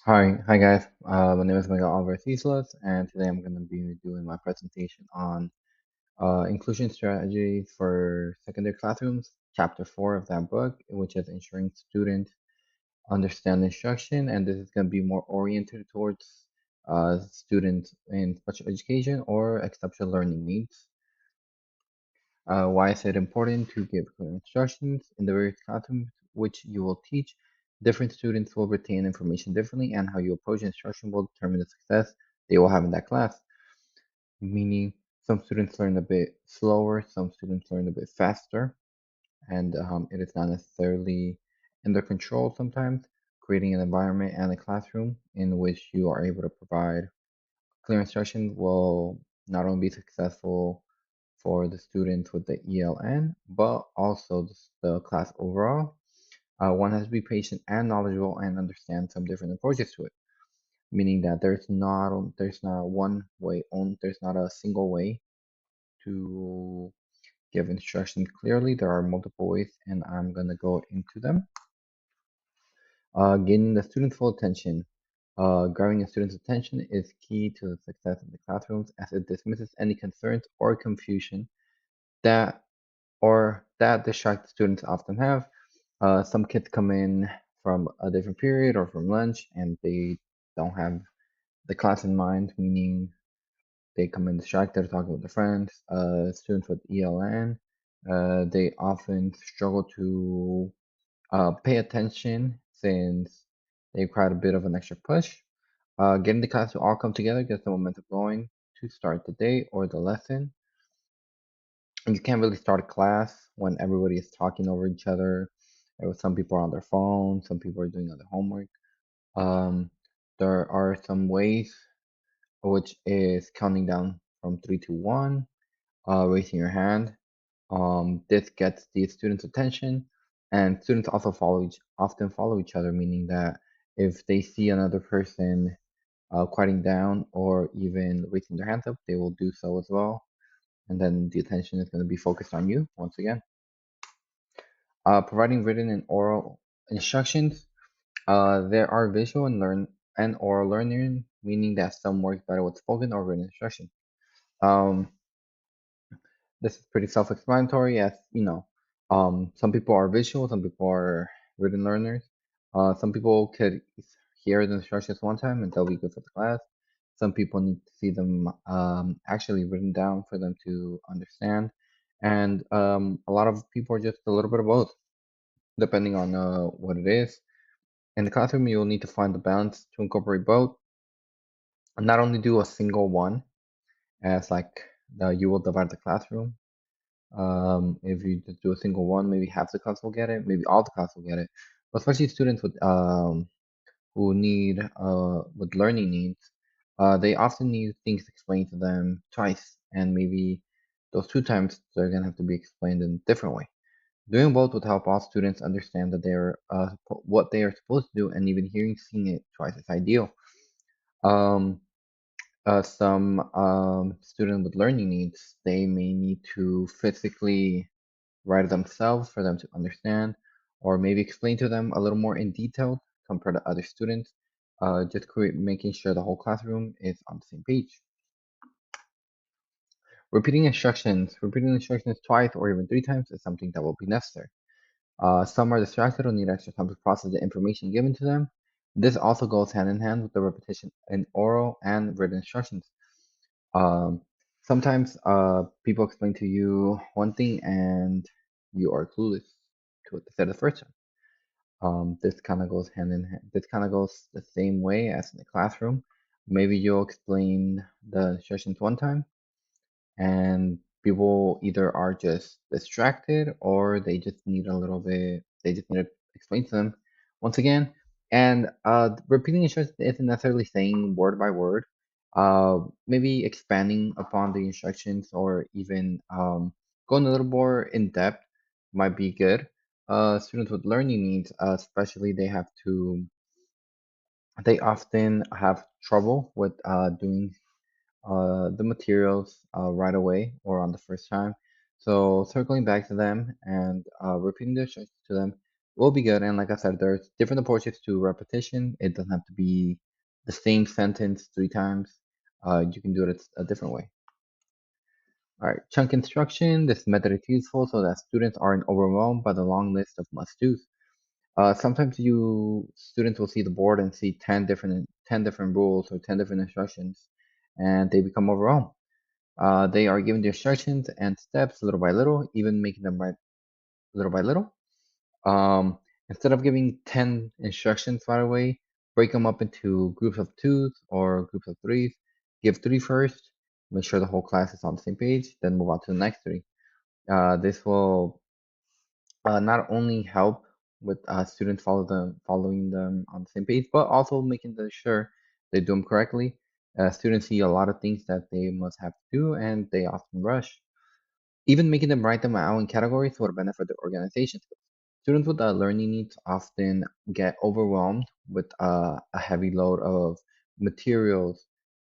Hi guys. My name is Miguel Alvarez Islas, and today I'm going to be doing my presentation on inclusion strategies for secondary classrooms, chapter 4 of that book, which is ensuring students understand instruction, and this is going to be more oriented towards students in special education or exceptional learning needs. Why is it important to give clear instructions in the various classrooms which you will teach? Different students will retain information differently, and how you approach instruction will determine the success they will have in that class. Meaning, some students learn a bit slower, some students learn a bit faster, and it is not necessarily in their control sometimes. Creating an environment and a classroom in which you are able to provide clear instruction will not only be successful for the students with the ELN, but also the class overall. One has to be patient and knowledgeable and understand some different approaches to it, meaning that there's not one way on there's not a single way to give instructions clearly. There are multiple ways, and I'm gonna go into them. Gaining the student's full attention. Grabbing a student's attention is key to the success of the classrooms as it dismisses any concerns or confusion that that distracted students often have. Some kids come in from a different period or from lunch and they don't have the class in mind, meaning they come in distracted, talking with their friends. Students with ELN, they often struggle to pay attention since they require a bit of an extra push. Getting the class to all come together gets the momentum going to start the day or the lesson. And you can't really start a class when everybody is talking over each other. Some people are on their phone, some people are doing other homework. Um, there are some ways, which is counting down from three to one, raising your hand. This gets the students' attention, and students also often follow each other, meaning that if they see another person quieting down or even raising their hands up, they will do so as well. And then the attention is going to be focused on you once again. Providing written and oral instructions. There are visual and oral learning, meaning that some work better with spoken or written instruction. Um, this is pretty self-explanatory, as you know. Some people are visual, some people are written learners. Some people could hear the instructions one time and they'll be good for the class. Some people need to see them actually written down for them to understand. And a lot of people are just a little bit of both, depending on what it is. In the classroom, you will need to find the balance to incorporate both. Not only do a single one, as like you will divide the classroom. If you just do a single one, maybe half the class will get it, maybe all the class will get it. But especially students who need with learning needs, they often need things explained to them twice, and maybe those two times they're gonna have to be explained in a different way. Doing both would help all students understand that what they are supposed to do, and even seeing it twice is ideal. Um, some student with learning needs, they may need to physically write it themselves for them to understand, or maybe explain to them a little more in detail compared to other students. Making sure the whole classroom is on the same page. Repeating instructions twice or even three times is something that will be necessary. Some are distracted or need extra time to process the information given to them. This also goes hand in hand with the repetition in oral and written instructions. Um, Sometimes people explain to you one thing and you are clueless to what they said the first time. This kind of goes hand in hand. This kind of goes the same way as in the classroom. Maybe you'll explain the instructions one time and people either are just distracted or they just need to explain to them once again. And repeating instructions isn't necessarily saying word by word. Maybe expanding upon the instructions or even going a little more in depth might be good. Students with learning needs, especially, they often have trouble with doing the materials right away or on the first time. So circling back to them and repeating the instructions to them will be good. And like I said, there's different approaches to repetition. It doesn't have to be the same sentence 3 times. You can do it a different way. All right, chunk instruction. This method is useful so that students aren't overwhelmed by the long list of must-dos. Sometimes you students will see the board and see 10 different rules or 10 different instructions, and they become overwhelmed. They are given the instructions and steps little by little, even making them right little by little. Um, Instead of giving 10 instructions right away, break them up into groups of twos or groups of threes. Give three first, make sure the whole class is on the same page, then move on to the next three. This will not only help with students following them on the same page, but also making sure they do them correctly. Students see a lot of things that they must have to do, and they often rush. Even making them write them out in categories would benefit the organization. Students with learning needs often get overwhelmed with a heavy load of materials,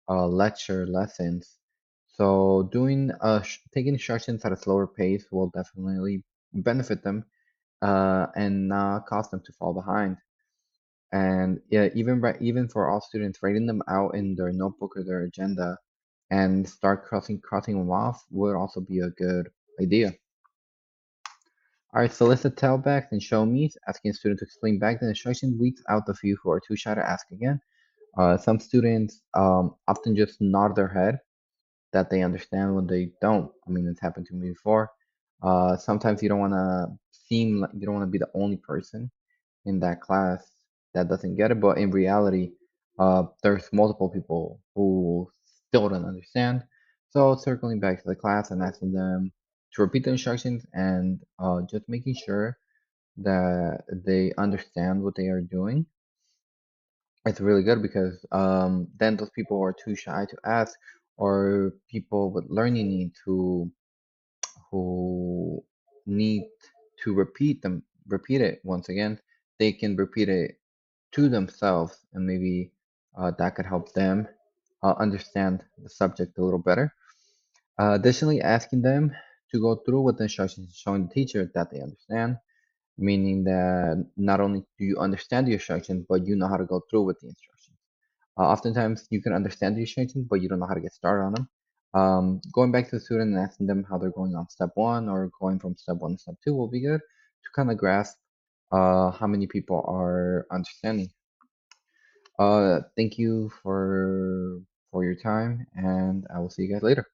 lecture lessons. So taking instructions at a slower pace will definitely benefit them and not cause them to fall behind. And yeah, even for all students, writing them out in their notebook or their agenda and start crossing them off would also be a good idea. All right, solicit tellbacks and show me's. Asking a student to explain back the instruction weeds out the few who are too shy to ask again. Some students often just nod their head that they understand when they don't. I mean, it's happened to me before. Sometimes you don't want to seem like you don't want to be the only person in that class that doesn't get it, but in reality, there's multiple people who still don't understand. So circling back to the class and asking them to repeat the instructions and just making sure that they understand what they are doing. It's really good because then those people who are too shy to ask or people with learning needs who need to repeat it once again, they can repeat it to themselves, and maybe that could help them understand the subject a little better. Additionally, asking them to go through with the instructions, showing the teacher that they understand, meaning that not only do you understand the instructions, but you know how to go through with the instructions. Oftentimes, you can understand the instructions, but you don't know how to get started on them. Going back to the student and asking them how they're going on step one or going from step one to step two will be good to kind of grasp how many people are understanding. Thank you for your time, and I will see you guys later.